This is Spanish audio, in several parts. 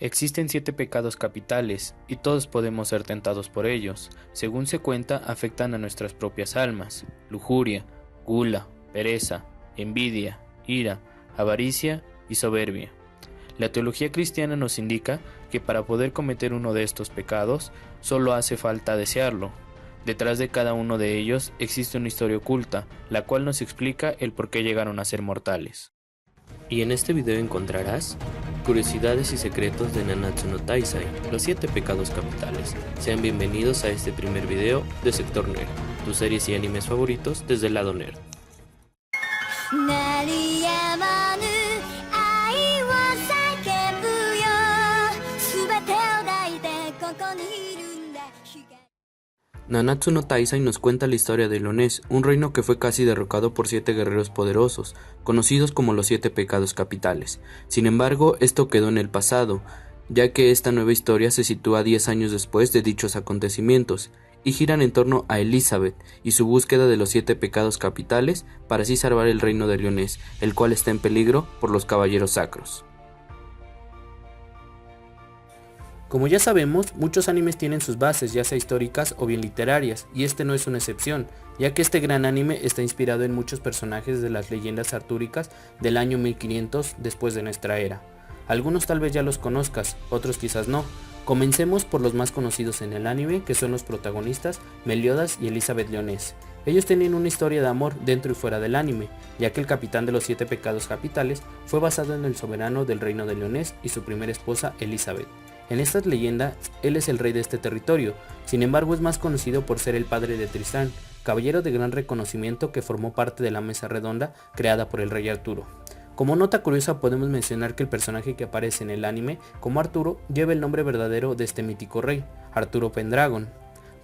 Existen 7 pecados capitales, y todos podemos ser tentados por ellos. Según se cuenta, afectan a nuestras propias almas: lujuria, gula, pereza, envidia, ira, avaricia y soberbia. La teología cristiana nos indica que para poder cometer uno de estos pecados, solo hace falta desearlo. Detrás de cada uno de ellos existe una historia oculta, la cual nos explica el por qué llegaron a ser mortales. Y en este video encontrarás curiosidades y secretos de Nanatsu no Taizai, los 7 pecados capitales. Sean bienvenidos a este primer video de Sector Nerd, tus series y animes favoritos desde el lado nerd. Nanatsu no Taizai nos cuenta la historia de Lyonesse, un reino que fue casi derrocado por 7 guerreros poderosos, conocidos como los 7 pecados capitales. Sin embargo, esto quedó en el pasado, ya que esta nueva historia se sitúa 10 años después de dichos acontecimientos, y giran en torno a Elizabeth y su búsqueda de los 7 pecados capitales para así salvar el reino de Lyonesse, el cual está en peligro por los caballeros sacros. Como ya sabemos, muchos animes tienen sus bases, ya sea históricas o bien literarias, y este no es una excepción, ya que este gran anime está inspirado en muchos personajes de las leyendas artúricas del año 1500 después de nuestra era. Algunos tal vez ya los conozcas, otros quizás no. Comencemos por los más conocidos en el anime, que son los protagonistas Meliodas y Elizabeth Lyonesse. Ellos tienen una historia de amor dentro y fuera del anime, ya que el capitán de los 7 pecados capitales fue basado en el soberano del reino de Lyonesse y su primera esposa Elizabeth. En estas leyendas, él es el rey de este territorio, sin embargo es más conocido por ser el padre de Tristán, caballero de gran reconocimiento que formó parte de la mesa redonda creada por el rey Arturo. Como nota curiosa podemos mencionar que el personaje que aparece en el anime como Arturo lleva el nombre verdadero de este mítico rey, Arturo Pendragon.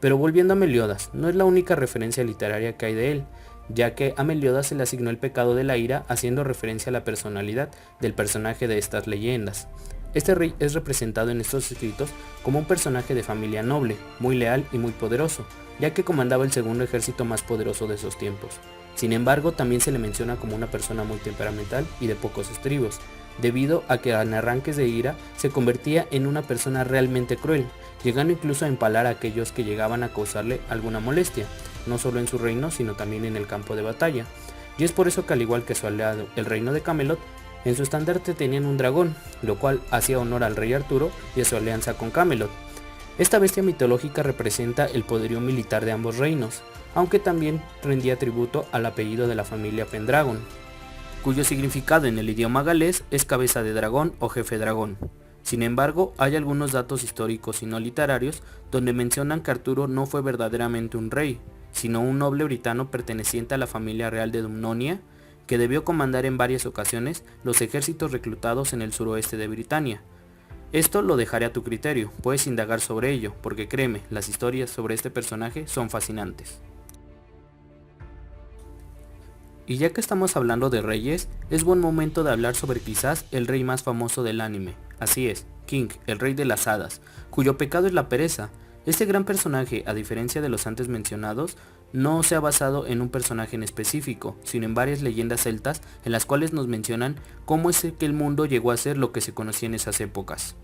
Pero volviendo a Meliodas, no es la única referencia literaria que hay de él, ya que a Meliodas se le asignó el pecado de la ira haciendo referencia a la personalidad del personaje de estas leyendas. Este rey es representado en estos escritos como un personaje de familia noble, muy leal y muy poderoso, ya que comandaba el segundo ejército más poderoso de esos tiempos. Sin embargo, también se le menciona como una persona muy temperamental y de pocos estribos, debido a que en arranques de ira se convertía en una persona realmente cruel, llegando incluso a empalar a aquellos que llegaban a causarle alguna molestia, no solo en su reino sino también en el campo de batalla. Y es por eso que, al igual que su aliado, el reino de Camelot, en su estandarte tenían un dragón, lo cual hacía honor al rey Arturo y a su alianza con Camelot. Esta bestia mitológica representa el poderío militar de ambos reinos, aunque también rendía tributo al apellido de la familia Pendragon, cuyo significado en el idioma galés es cabeza de dragón o jefe dragón. Sin embargo, hay algunos datos históricos y no literarios donde mencionan que Arturo no fue verdaderamente un rey, sino un noble britano perteneciente a la familia real de Dumnonia, que debió comandar en varias ocasiones los ejércitos reclutados en el suroeste de Britania. Esto lo dejaré a tu criterio, puedes indagar sobre ello, porque créeme, las historias sobre este personaje son fascinantes. Y ya que estamos hablando de reyes, es buen momento de hablar sobre quizás el rey más famoso del anime. Así es, King, el rey de las hadas, cuyo pecado es la pereza. Este gran personaje, a diferencia de los antes mencionados, no se ha basado en un personaje en específico, sino en varias leyendas celtas en las cuales nos mencionan cómo es que el mundo llegó a ser lo que se conocía en esas épocas.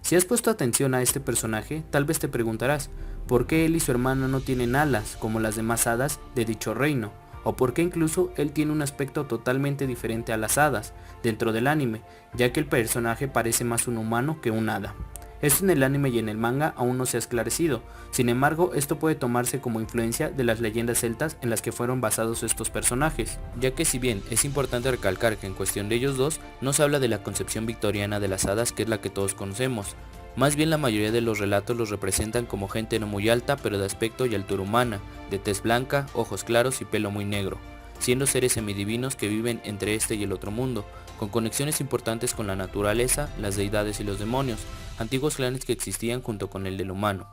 Si has puesto atención a este personaje, tal vez te preguntarás, ¿por qué él y su hermano no tienen alas como las demás hadas de dicho reino? ¿O por qué incluso él tiene un aspecto totalmente diferente a las hadas dentro del anime, ya que el personaje parece más un humano que un hada? Esto en el anime y en el manga aún no se ha esclarecido, sin embargo esto puede tomarse como influencia de las leyendas celtas en las que fueron basados estos personajes, ya que si bien es importante recalcar que en cuestión de ellos dos no se habla de la concepción victoriana de las hadas, que es la que todos conocemos, más bien la mayoría de los relatos los representan como gente no muy alta pero de aspecto y altura humana, de tez blanca, ojos claros y pelo muy negro, siendo seres semidivinos que viven entre este y el otro mundo, con conexiones importantes con la naturaleza, las deidades y los demonios, antiguos clanes que existían junto con el del humano.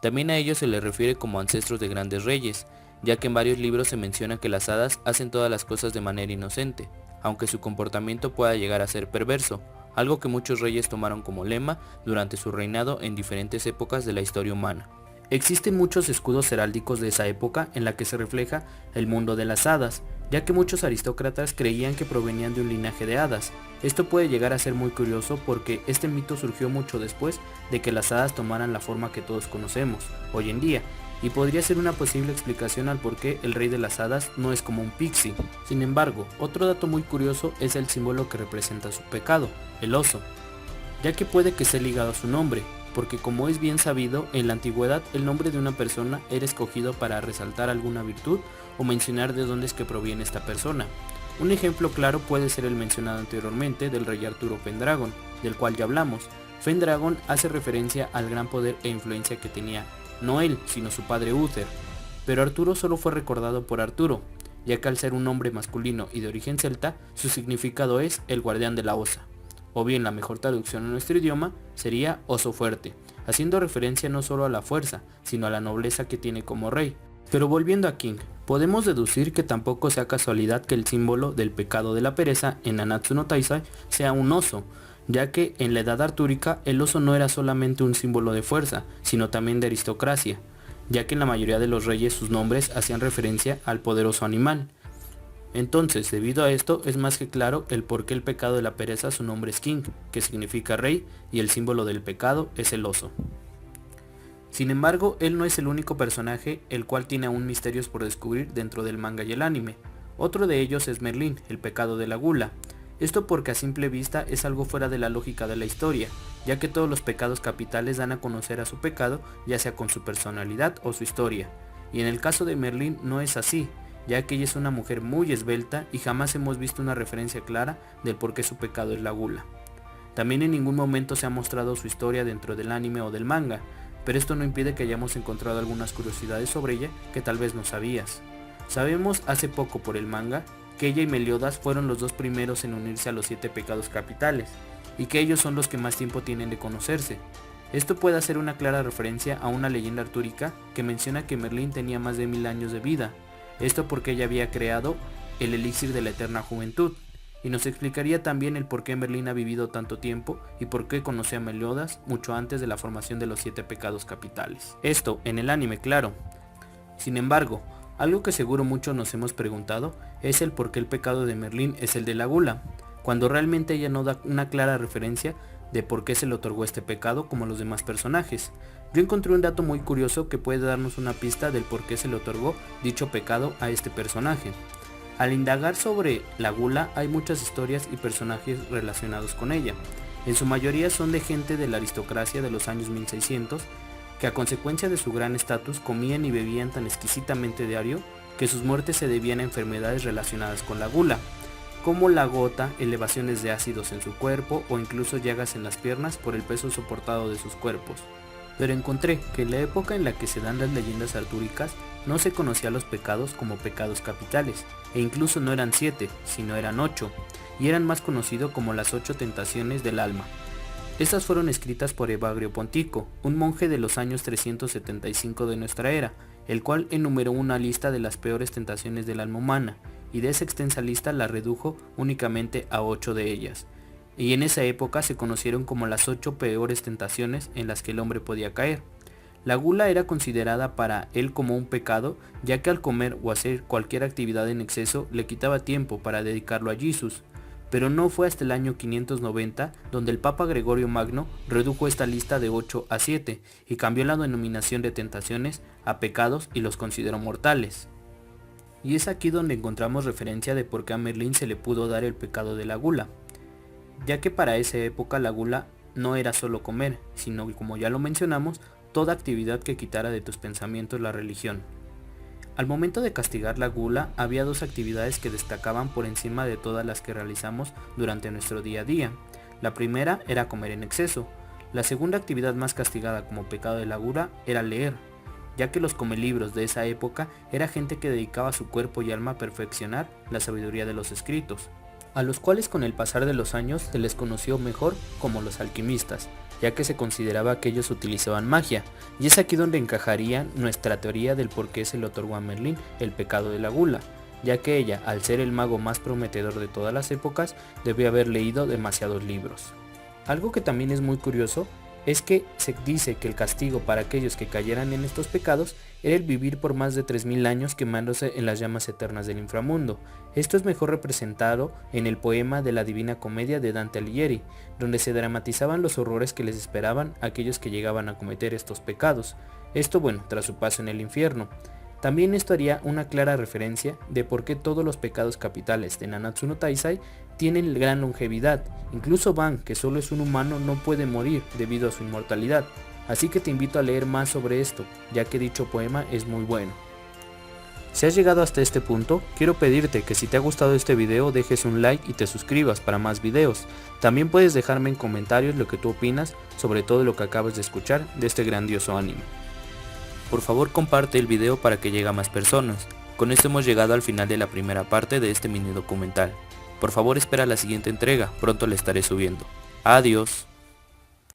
También a ellos se les refiere como ancestros de grandes reyes, ya que en varios libros se menciona que las hadas hacen todas las cosas de manera inocente, aunque su comportamiento pueda llegar a ser perverso, algo que muchos reyes tomaron como lema durante su reinado en diferentes épocas de la historia humana. Existen muchos escudos heráldicos de esa época en la que se refleja el mundo de las hadas, ya que muchos aristócratas creían que provenían de un linaje de hadas. Esto puede llegar a ser muy curioso porque este mito surgió mucho después de que las hadas tomaran la forma que todos conocemos hoy en día, y podría ser una posible explicación al por qué el rey de las hadas no es como un pixie. Sin embargo, otro dato muy curioso es el símbolo que representa su pecado, el oso, ya que puede que esté ligado a su nombre, porque como es bien sabido, en la antigüedad el nombre de una persona era escogido para resaltar alguna virtud o mencionar de dónde es que proviene esta persona. Un ejemplo claro puede ser el mencionado anteriormente del rey Arturo Pendragon, del cual ya hablamos. Pendragon hace referencia al gran poder e influencia que tenía no él, sino su padre Uther, pero Arturo solo fue recordado por Arturo, ya que al ser un nombre masculino y de origen celta, su significado es el guardián de la osa, o bien la mejor traducción en nuestro idioma sería oso fuerte, haciendo referencia no solo a la fuerza, sino a la nobleza que tiene como rey. Pero volviendo a King, podemos deducir que tampoco sea casualidad que el símbolo del pecado de la pereza en Nanatsu no Taizai sea un oso, ya que en la edad artúrica el oso no era solamente un símbolo de fuerza, sino también de aristocracia, ya que en la mayoría de los reyes sus nombres hacían referencia al poderoso animal. Entonces, debido a esto, es más que claro el por qué el pecado de la pereza su nombre es King, que significa rey, y el símbolo del pecado es el oso. Sin embargo, él no es el único personaje el cual tiene aún misterios por descubrir dentro del manga y el anime. Otro de ellos es Merlín, el pecado de la gula. Esto porque a simple vista es algo fuera de la lógica de la historia, ya que todos los pecados capitales dan a conocer a su pecado, ya sea con su personalidad o su historia. Y en el caso de Merlín no es así, ya que ella es una mujer muy esbelta y jamás hemos visto una referencia clara del por qué su pecado es la gula. También en ningún momento se ha mostrado su historia dentro del anime o del manga, pero esto no impide que hayamos encontrado algunas curiosidades sobre ella que tal vez no sabías. Sabemos hace poco por el manga que ella y Meliodas fueron los dos primeros en unirse a los 7 pecados capitales, y que ellos son los que más tiempo tienen de conocerse. Esto puede hacer una clara referencia a una leyenda artúrica que menciona que Merlín tenía más de 1000 años de vida, esto porque ella había creado el elixir de la eterna juventud, y nos explicaría también el por qué Merlín ha vivido tanto tiempo y por qué conoció a Meliodas mucho antes de la formación de los 7 pecados capitales. Esto en el anime, claro. Sin embargo, algo que seguro muchos nos hemos preguntado es el por qué el pecado de Merlín es el de la gula, cuando realmente ella no da una clara referencia de por qué se le otorgó este pecado como a los demás personajes. Yo encontré un dato muy curioso que puede darnos una pista del por qué se le otorgó dicho pecado a este personaje. Al indagar sobre la gula hay muchas historias y personajes relacionados con ella. En su mayoría son de gente de la aristocracia de los años 1600, que a consecuencia de su gran estatus comían y bebían tan exquisitamente diario que sus muertes se debían a enfermedades relacionadas con la gula, como la gota, elevaciones de ácidos en su cuerpo o incluso llagas en las piernas por el peso soportado de sus cuerpos. Pero encontré que en la época en la que se dan las leyendas artúricas no se conocía los pecados como pecados capitales, e incluso no eran 7, sino eran 8, y eran más conocidos como las 8 tentaciones del alma. Estas fueron escritas por Evagrio Pontico, un monje de los años 375 de nuestra era, el cual enumeró una lista de las peores tentaciones del alma humana, y de esa extensa lista la redujo únicamente a 8 de ellas, y en esa época se conocieron como las 8 peores tentaciones en las que el hombre podía caer. La gula era considerada para él como un pecado, ya que al comer o hacer cualquier actividad en exceso le quitaba tiempo para dedicarlo a Jesús. Pero no fue hasta el año 590 donde el Papa Gregorio Magno redujo esta lista de 8 a 7 y cambió la denominación de tentaciones a pecados y los consideró mortales. Y es aquí donde encontramos referencia de por qué a Merlín se le pudo dar el pecado de la gula, ya que para esa época la gula no era solo comer, sino, como ya lo mencionamos, toda actividad que quitara de tus pensamientos la religión. Al momento de castigar la gula, había 2 actividades que destacaban por encima de todas las que realizamos durante nuestro día a día. La primera era comer en exceso. La segunda actividad más castigada como pecado de la gula era leer, ya que los comelibros de esa época era gente que dedicaba su cuerpo y alma a perfeccionar la sabiduría de los escritos, a los cuales con el pasar de los años se les conoció mejor como los alquimistas, ya que se consideraba que ellos utilizaban magia, y es aquí donde encajaría nuestra teoría del por qué se le otorgó a Merlín el pecado de la gula, ya que ella, al ser el mago más prometedor de todas las épocas, debió haber leído demasiados libros. Algo que también es muy curioso es que se dice que el castigo para aquellos que cayeran en estos pecados era el vivir por más de 3000 años quemándose en las llamas eternas del inframundo. Esto es mejor representado en el poema de la Divina Comedia de Dante Alighieri, donde se dramatizaban los horrores que les esperaban a aquellos que llegaban a cometer estos pecados. Esto tras su paso en el infierno. También esto haría una clara referencia de por qué todos los pecados capitales de Nanatsu no Taizai tienen gran longevidad. Incluso Ban, que solo es un humano, no puede morir debido a su inmortalidad. Así que te invito a leer más sobre esto, ya que dicho poema es muy bueno. Si has llegado hasta este punto, quiero pedirte que si te ha gustado este video dejes un like y te suscribas para más videos. También puedes dejarme en comentarios lo que tú opinas sobre todo lo que acabas de escuchar de este grandioso anime. Por favor comparte el video para que llegue a más personas. Con esto hemos llegado al final de la primera parte de este mini documental. Por favor espera la siguiente entrega, pronto la estaré subiendo. Adiós.